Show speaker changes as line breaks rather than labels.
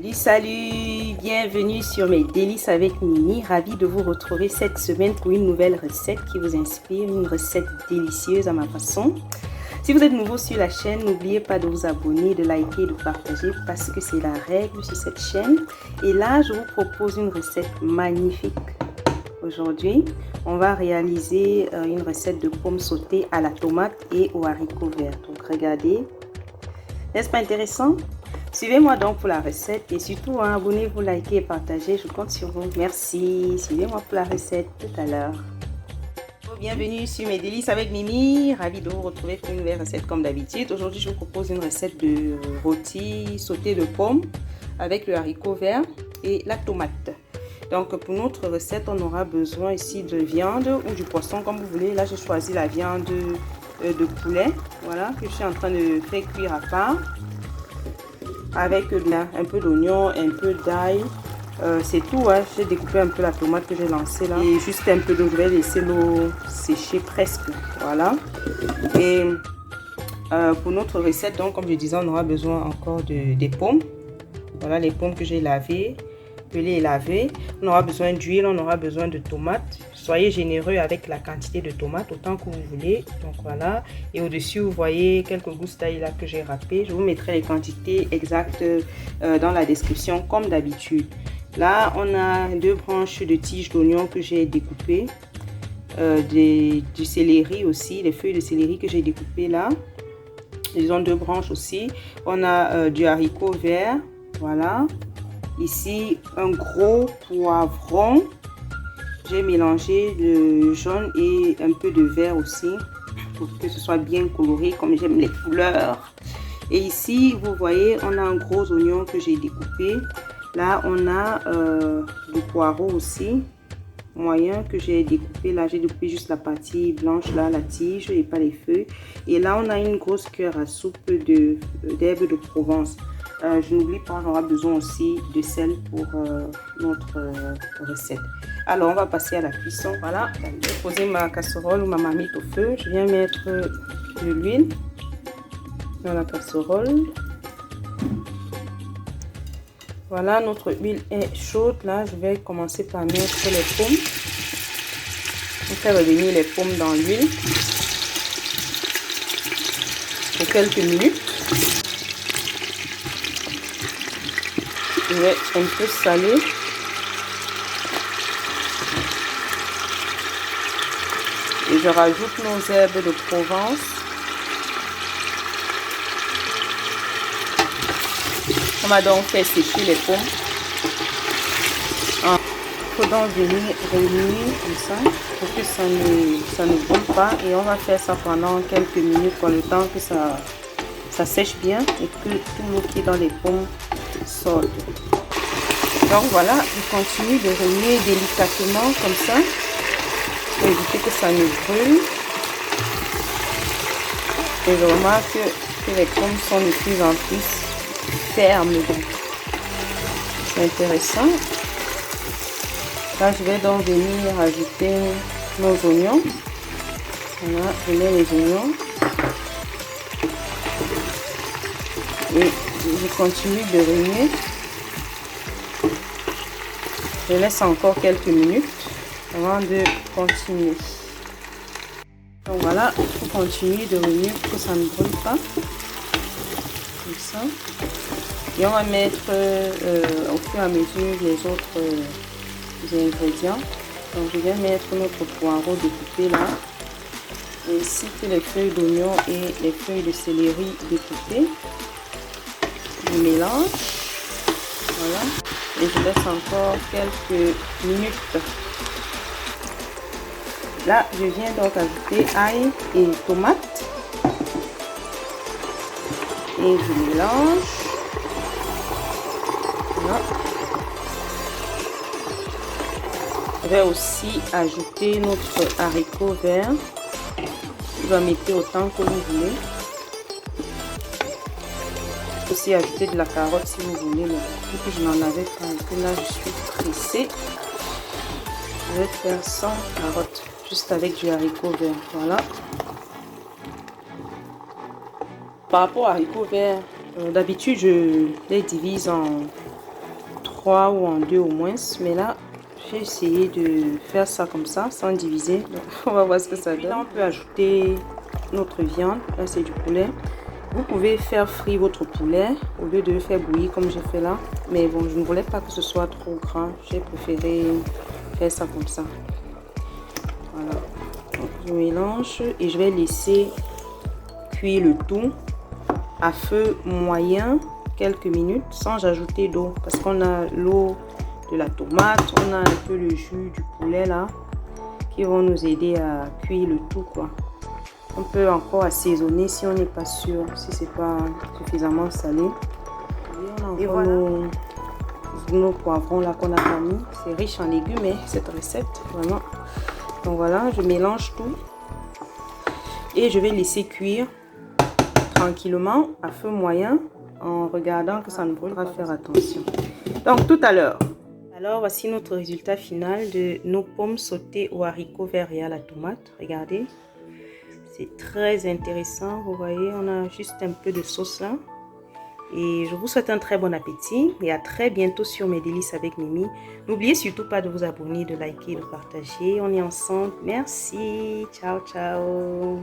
Salut, bienvenue sur mes délices avec Mimi. Ravie de vous retrouver cette semaine pour une nouvelle recette qui vous inspire, une recette délicieuse à ma façon. Si vous êtes nouveau sur la chaîne, n'oubliez pas de vous abonner, de liker, de partager parce que c'est la règle sur cette chaîne. Et là, je vous propose une recette magnifique. Aujourd'hui, on va réaliser une recette de pommes sautées à la tomate et aux haricots verts. Donc regardez, n'est-ce pas intéressant? Suivez-moi donc pour la recette et surtout abonnez-vous, likez et partagez. Je compte sur vous. Merci. Suivez-moi pour la recette tout à l'heure. Bienvenue sur mes délices avec Mimi. Ravie de vous retrouver pour une nouvelle recette comme d'habitude. Aujourd'hui, je vous propose une recette de rôti sauté de pommes avec le haricot vert et la tomate. Donc pour notre recette, on aura besoin ici de viande ou du poisson comme vous voulez. Là, j'ai choisi la viande de poulet. Voilà, que je suis en train de faire cuire à part. Avec un peu d'oignon, un peu d'ail, c'est tout. J'ai découpé un peu la tomate que j'ai lancée là et juste un peu d'eau. Je vais laisser l'eau sécher presque. Voilà. Et pour notre recette, donc comme je disais, on aura besoin encore des pommes. Voilà les pommes que j'ai lavées, pelées et lavées. On aura besoin d'huile, on aura besoin de tomates. Soyez généreux avec la quantité de tomates autant que vous voulez. Donc voilà. Et au-dessus, vous voyez quelques gousses d'ail là que j'ai râpées. Je vous mettrai les quantités exactes dans la description comme d'habitude. Là, on a 2 branches de tiges d'oignon que j'ai découpées. Du céleri aussi, les feuilles de céleri que j'ai découpées là. Ils ont 2 branches aussi. On a du haricot vert. Voilà. Ici, un gros poivron. J'ai mélangé le jaune et un peu de vert aussi pour que ce soit bien coloré comme j'aime les couleurs. Et ici, vous voyez, on a un gros oignon que j'ai découpé. Là, on a du poireau aussi, moyen que j'ai découpé. Là, j'ai découpé juste la partie blanche, là, la tige et pas les feuilles. Et là, on a une grosse cuillère à soupe d'herbes de Provence. Je n'oublie pas, on aura besoin aussi de sel pour notre recette. Alors, on va passer à la cuisson. Voilà, je vais poser ma casserole ou ma marmite au feu. Je viens mettre de l'huile dans la casserole. Voilà, notre huile est chaude. Là, je vais commencer par mettre les pommes. Je vais faire revenir les pommes dans l'huile pour quelques minutes. Je vais un peu saler. Et je rajoute nos herbes de Provence. On va donc faire sécher les pommes. Il faut donc venir réunir comme ça pour que ça ne brûle pas. Et on va faire ça pendant quelques minutes pour le temps que ça sèche bien et que tout l'eau qui est dans les pommes sorte. Donc voilà, je continue de remuer délicatement comme ça pour éviter que ça ne brûle. Et je remarque que les pommes sont de plus en plus fermes. C'est intéressant. Là, je vais donc venir ajouter nos oignons. Voilà, je mets les oignons. Et je continue de remuer. Je laisse encore quelques minutes avant de continuer. Donc voilà, il faut continuer de remuer pour que ça ne brûle pas. Comme ça. Et on va mettre au fur et à mesure les autres ingrédients. Donc je vais mettre notre poireau découpé là. Ainsi que les feuilles d'oignon et les feuilles de céleri découpées. Je mélange. Voilà. Et je laisse encore quelques minutes. Là, je viens donc ajouter ail et tomate. Et je mélange. Voilà. Je vais aussi ajouter notre haricot vert. Vous en mettez autant que vous voulez. Aussi ajouter de la carotte si vous voulez, mais vu que je n'en avais pas et que là je suis pressée, je vais faire sans carotte, juste avec du haricot vert. Voilà. Par rapport aux haricots verts, d'habitude je les divise en 3 ou en 2 au moins. Mais là, j'ai essayé de faire ça comme ça, sans diviser. Donc, on va voir ce que ça donne. Là, on peut ajouter notre viande. Là, c'est du poulet. Vous pouvez faire frire votre poulet au lieu de le faire bouillir comme j'ai fait là. Mais bon, je ne voulais pas que ce soit trop grand. J'ai préféré faire ça comme ça. Voilà. Donc, je mélange et je vais laisser cuire le tout à feu moyen quelques minutes sans ajouter d'eau. Parce qu'on a l'eau de la tomate, on a un peu le jus du poulet là qui vont nous aider à cuire le tout quoi. On peut encore assaisonner si on n'est pas sûr, si c'est pas suffisamment salé. Et voilà nos poivrons là qu'on a pas mis. C'est riche en légumes mais cette recette vraiment. Donc voilà, je mélange tout et je vais laisser cuire tranquillement à feu moyen en regardant que ça ne brûle pas. Faire attention. Donc tout à l'heure. Alors voici notre résultat final de nos pommes sautées aux haricots verts et à la tomate. Regardez. C'est très intéressant, vous voyez, on a juste un peu de sauce là. Et je vous souhaite un très bon appétit et à très bientôt sur Mes Délices avec Mimi. N'oubliez surtout pas de vous abonner, de liker, de partager. On est ensemble. Merci. Ciao, ciao.